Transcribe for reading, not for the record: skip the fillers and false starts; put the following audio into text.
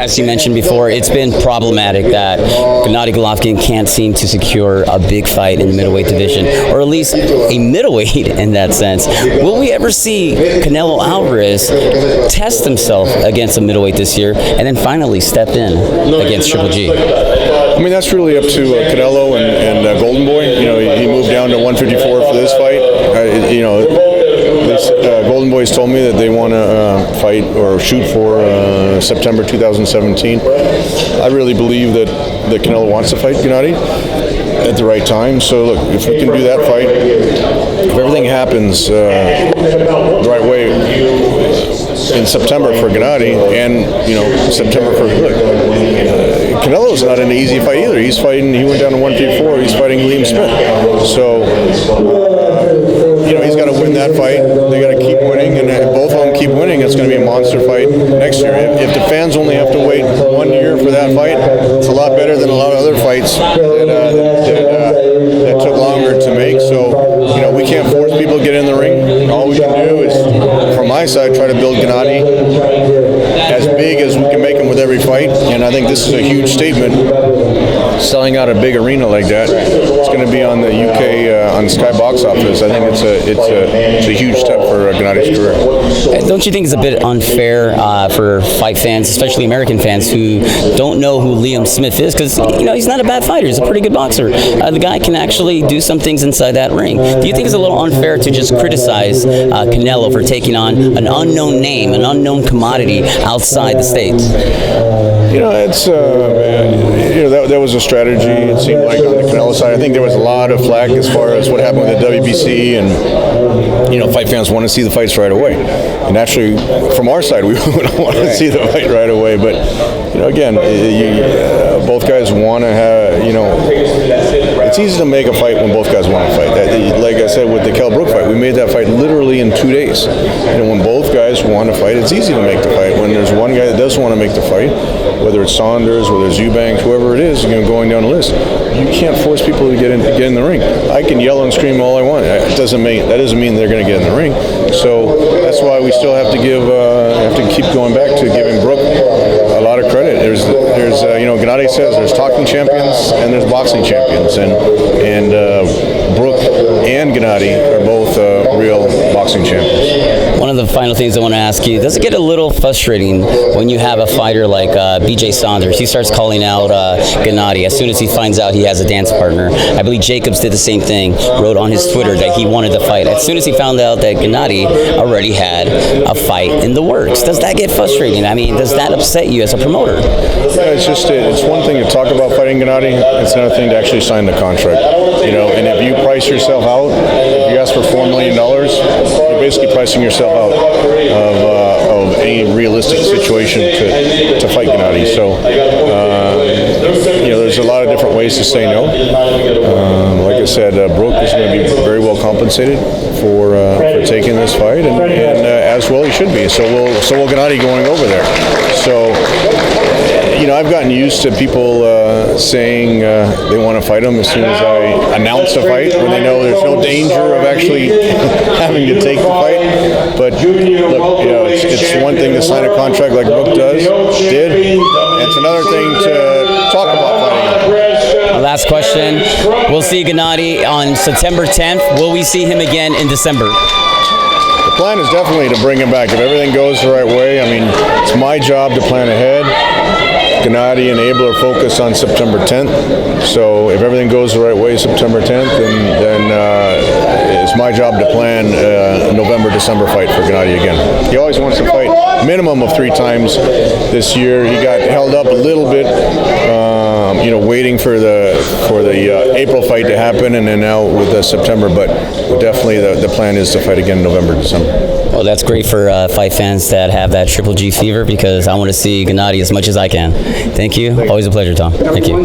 as you mentioned before, it's been problematic that Gennady Golovkin can't seem to secure a big fight in the middleweight division, or at least a middleweight in that sense. Will we ever see Canelo Alvarez test himself against a middleweight this year and then finally step in against Triple G? I mean, that's really up to Canelo and Golden Boy. You know, he moved down to 154 for this fight. Golden Boys told me that they want to fight or shoot for September 2017. I really believe that Canelo wants to fight Gennady at the right time. So look, if we can do that fight, if everything happens the right way in September for Gennady, and September for Canelo's not an easy fight either. He went down to 154. He's fighting Liam Smith. So he's got to win that fight. They got to keep winning, and if both of them keep winning, it's going to be a monster fight next year. If the fans only have to wait 1 year for that fight, it's a lot better than a lot of other fights that took longer to make. So we can't force people to get in the ring. All we can do is, from my side, try to build Gennady as big as we can make him with every fight. And I think this is a huge statement. Selling out a big arena like that, it's going to be on the UK on Sky Box Office. I think it's a huge step for Gennady's career. Don't you think it's a bit unfair for fight fans, especially American fans, who don't know who Liam Smith is? Because he's not a bad fighter. He's a pretty good boxer. The guy can actually do some things inside that ring. Do you think it's a little unfair to just criticize Canelo for taking on an unknown name, an unknown commodity outside the States? It's that was a strategy. It seemed like on the Canelo side, I think there was a lot of flack as far as what happened with the WBC, and fight fans want to see the fights right away. And actually, from our side, we don't want to see the fight right away. But again, both guys want to have. It's easy to make a fight when both guys want to fight. Like I said with the Kell Brook fight, we made that fight literally in 2 days. When both guys want to fight, it's easy to make the fight. When there's one guy that does want to make the fight, whether it's Saunders, whether it's Eubanks, whoever it is, going down the list, you can't force people to get in the ring. I can yell and scream all I want. That doesn't mean they're going to get in the ring. So that's why we still have to keep going back to giving Brook a lot of credit. There's Gennady says there's talking champions and there's boxing champions, and Brook and Gennady are both real boxing champions. One of the final things I want to ask you, does it get a little frustrating when you have a fighter like BJ Saunders? He starts calling out Gennady as soon as he finds out he has a dance partner. I believe Jacobs did the same thing, wrote on his Twitter that he wanted to fight as soon as he found out that Gennady already had a fight in the works. Does that get frustrating? I mean, does that upset you as a promoter? Yeah, it's one thing to talk about fighting Gennady, it's another thing to actually sign the contract. And if you price yourself out, if you ask for $4 million, you're basically pricing yourself out of any realistic situation to fight Gennady. So, there's a lot of different ways to say no. Like I said, Brook is going to be very well compensated for taking this fight, and as well he should be. So will Gennady going over there. So, I've gotten used to people saying they want to fight him as soon as I announce a fight, when they know there's no danger of actually having to take the fight. But look, it's one thing to sign a contract like Brook did. It's another thing to talk about fighting him. Last question. We'll see Gennady on September 10th. Will we see him again in December? The plan is definitely to bring him back. If everything goes the right way, it's my job to plan ahead. Gennady and Abel are focused on September 10th. So if everything goes the right way, September 10th, then it's my job to plan a November-December fight for Gennady again. He always wants to fight a minimum of 3 times this year. He got held up a little bit, waiting for the April fight to happen, and then now with September. But definitely the plan is to fight again in November, December. Well, that's great for fight fans that have that Triple G fever, because I want to see Gennady as much as I can. Thank you. Always a pleasure, Tom. Thank you.